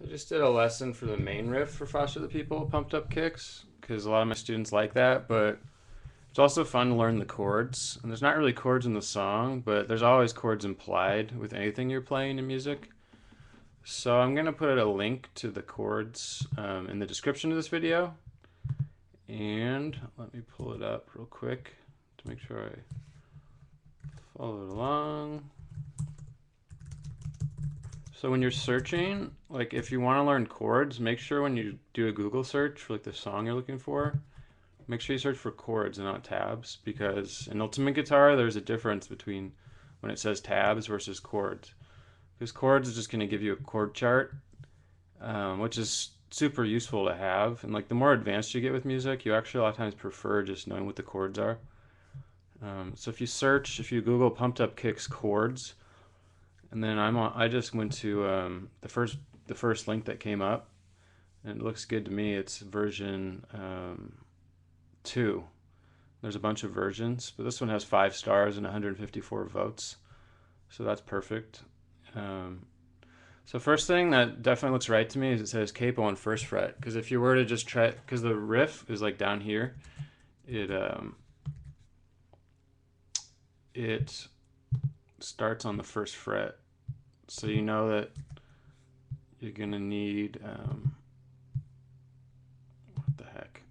I just did a lesson for the main riff for Foster the People, Pumped Up Kicks, because a lot of my students like that, but it's also fun to learn the chords. And there's not really chords in the song, but there's always chords implied with anything you're playing in music. So I'm going to put a link to the chords in the description of this video. And let me pull it up real quick to make sure I follow it along. So when you're searching, like if you want to learn chords, make sure when you do a Google search for like the song you're looking for, make sure you search for chords and not tabs, because in Ultimate Guitar there's a difference between when it says tabs versus chords. Because chords is just going to give you a chord chart, which is super useful to have. And like the more advanced you get with music, you actually a lot of times prefer just knowing what the chords are. So if you Google Pumped Up Kicks chords, and then I just went to the first link that came up, and it looks good to me. It's version 2. There's a bunch of versions, but this one has 5 stars and 154 votes, so that's perfect. So first thing that definitely looks right to me is it says capo on 1st fret, because if you were to just try, because the riff is like down here, it starts on the 1st fret. So you know that you're gonna need what the heck?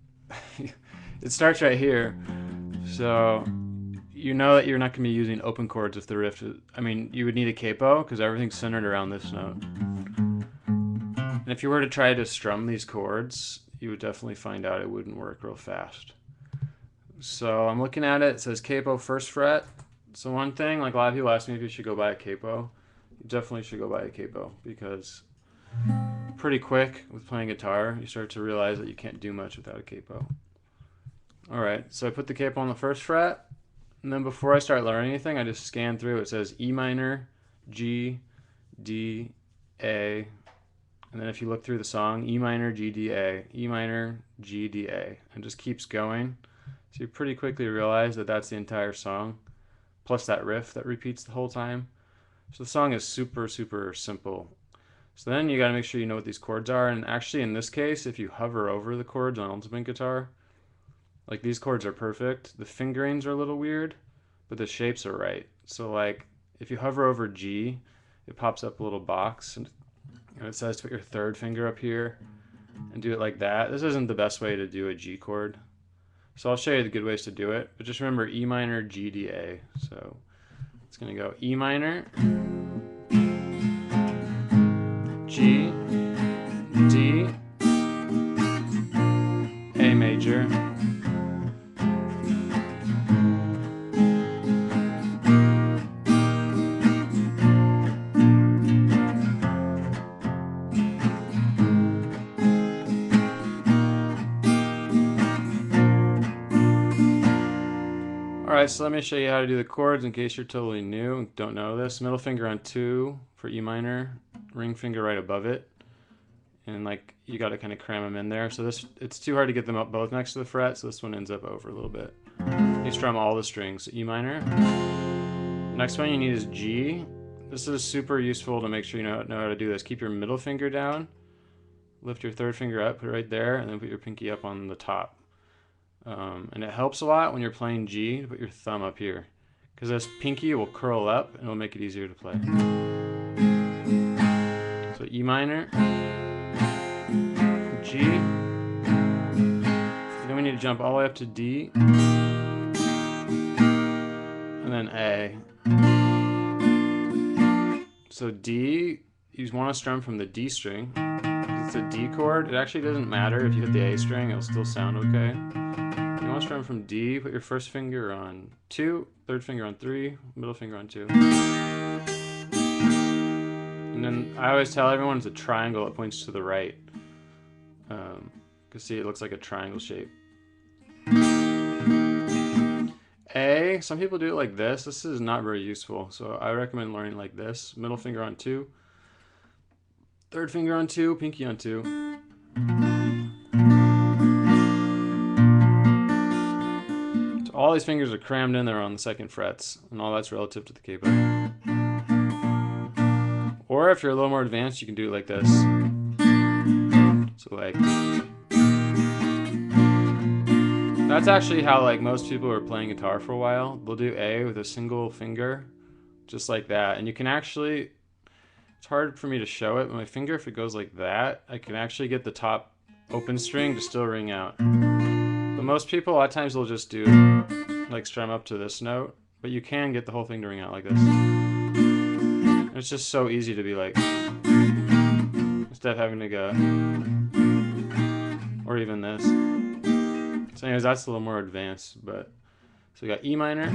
It starts right here, so you know that you're not gonna be using open chords with the riff. I mean, you would need a capo because everything's centered around this note. And if you were to try to strum these chords, you would definitely find out it wouldn't work real fast. So I'm looking at it. It says capo 1st fret. So one thing, like a lot of people ask me if you should go buy a capo. You definitely should go buy a capo, because pretty quick with playing guitar you start to realize that you can't do much without a capo. Alright, so I put the capo on the 1st fret, and then before I start learning anything I just scan through. It says E minor, G, D, A, and then if you look through the song, E minor, G, D, A, E minor, G, D, A, and just keeps going. So you pretty quickly realize that that's the entire song, plus that riff that repeats the whole time. So the song is super, super simple. So then you got to make sure you know what these chords are. And actually in this case, if you hover over the chords on Ultimate Guitar, like these chords are perfect. The fingerings are a little weird, but the shapes are right. So like if you hover over G, it pops up a little box and it says to put your 3rd finger up here and do it like that. This isn't the best way to do a G chord, so I'll show you the good ways to do it. But just remember E minor, G, D, A. So it's going to go E minor, G, D, A major, Alright, so let me show you how to do the chords in case you're totally new and don't know this. Middle finger on 2 for E minor, ring finger right above it, and like you got to kind of cram them in there. So it's too hard to get them up both next to the fret, so this one ends up over a little bit. You strum all the strings. So E minor. Next one you need is G. This is super useful to make sure you know how to do this. Keep your middle finger down, lift your 3rd finger up, put it right there, and then put your pinky up on the top. And it helps a lot when you're playing G to put your thumb up here, because this pinky will curl up and it'll make it easier to play. So E minor, G, then we need to jump all the way up to D, and then A. So D, you want to strum from the D string. It's a D chord. It actually doesn't matter if you hit the A string, it'll still sound okay. You want to strum from D, put your 1st finger on 2, 3rd finger on 3, middle finger on 2. And then I always tell everyone it's a triangle that points to the right. Because see, it looks like a triangle shape. A, some people do it like this. This is not very useful, so I recommend learning like this. Middle finger on 2, 3rd finger on 2, pinky on 2. So all these fingers are crammed in there on the 2nd frets, and all that's relative to the capo. Or if you're a little more advanced, you can do it like this. So like, that's actually how like most people are playing guitar for a while. They'll do A with a single finger, just like that. And you can actually, it's hard for me to show it, but my finger, if it goes like that, I can actually get the top open string to still ring out. But most people, a lot of times they'll just do like strum up to this note, but you can get the whole thing to ring out like this. And it's just so easy to be like, instead of having to go, or even this. So anyways, that's a little more advanced, but, so we got E minor,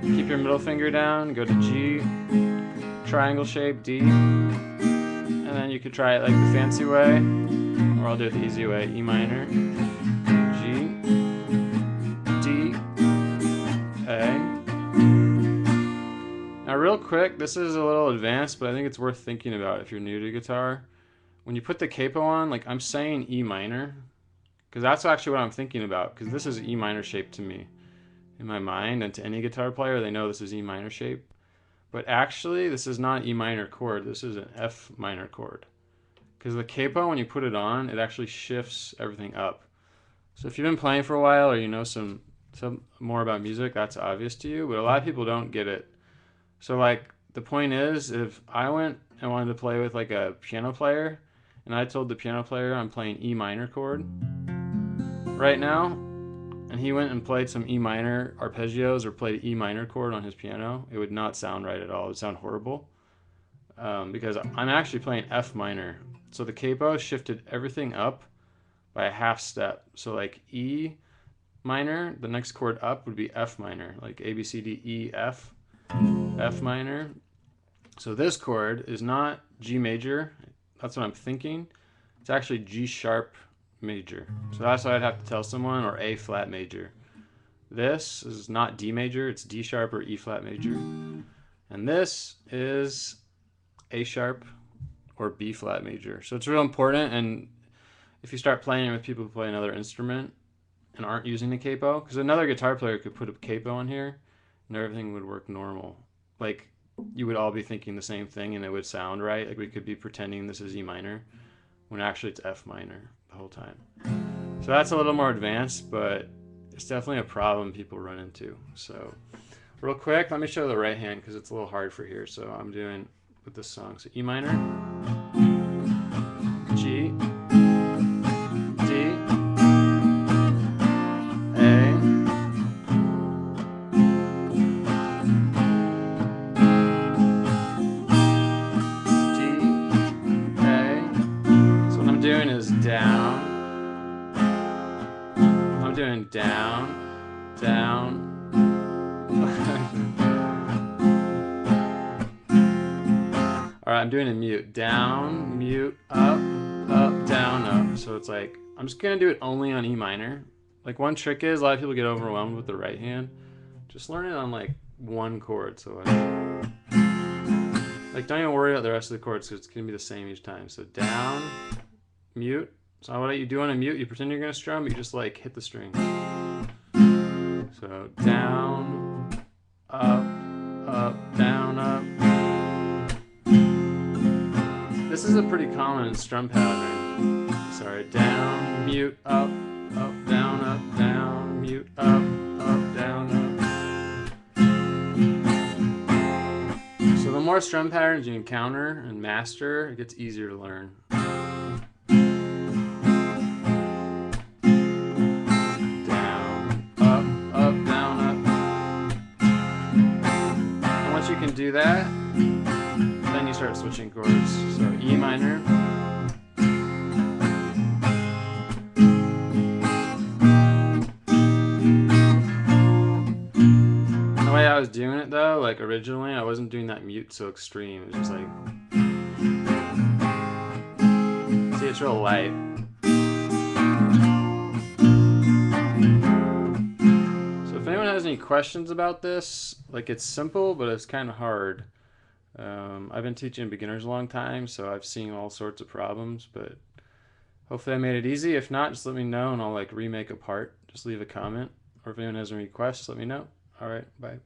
keep your middle finger down, go to G, triangle shape, D, and then you could try it like the fancy way, or I'll do it the easy way, E minor, G, D, A. Now real quick, this is a little advanced, but I think it's worth thinking about if you're new to guitar. When you put the capo on, like I'm saying E minor, because that's actually what I'm thinking about, because this is E minor shape to me in my mind, and to any guitar player, they know this is E minor shape. But actually, this is not an E minor chord, this is an F minor chord. Because the capo, when you put it on, it actually shifts everything up. So if you've been playing for a while, or you know some more about music, that's obvious to you, but a lot of people don't get it. So like, the point is, if I went and wanted to play with like a piano player, and I told the piano player I'm playing E minor chord right now, and he went and played some E minor arpeggios or played E minor chord on his piano, it would not sound right at all. It would sound horrible, because I'm actually playing F minor. So the capo shifted everything up by a half step. So like E minor, the next chord up would be F minor, like A, B, C, D, E, F, F minor. So this chord is not G major. That's what I'm thinking. It's actually G sharp major. So that's what I'd have to tell someone, or A flat major. This is not D major, it's D sharp or E flat major. And this is A sharp or B flat major. So it's real important, and if you start playing with people who play another instrument and aren't using the capo, because another guitar player could put a capo on here and everything would work normal. Like, you would all be thinking the same thing and it would sound right. Like, we could be pretending this is E minor when actually it's F minor the whole time. So that's a little more advanced, but it's definitely a problem people run into. So real quick, let me show the right hand because it's a little hard for here. So I'm doing with this song. So E minor, G, D, A, D, A. So what I'm doing is down. I'm doing down, down. Alright, I'm doing a mute. Down, mute, up, up, down, up. So it's like, I'm just going to do it only on E minor. Like, one trick is, a lot of people get overwhelmed with the right hand. Just learn it on like one chord. So like don't even worry about the rest of the chords because it's going to be the same each time. So down, mute. So what you do on a mute, you pretend you're going to strum, but you just like hit the string. So down, up, down, up. This is a pretty common strum pattern. Sorry, down, mute, up, down, mute, up, down, up. So the more strum patterns you encounter and master, it gets easier to learn. Down, up, down, up. And once you can do that, then you start switching chords. So E minor, the way I was doing it though, like originally I wasn't doing that mute so extreme. It was just like, see, it's real light. So if anyone has any questions about this, like, it's simple but it's kind of hard. I've been teaching beginners a long time, so I've seen all sorts of problems, but hopefully I made it easy. If not, just let me know and I'll like remake a part. Just leave a comment, or if anyone has any requests, let me know. All right, bye.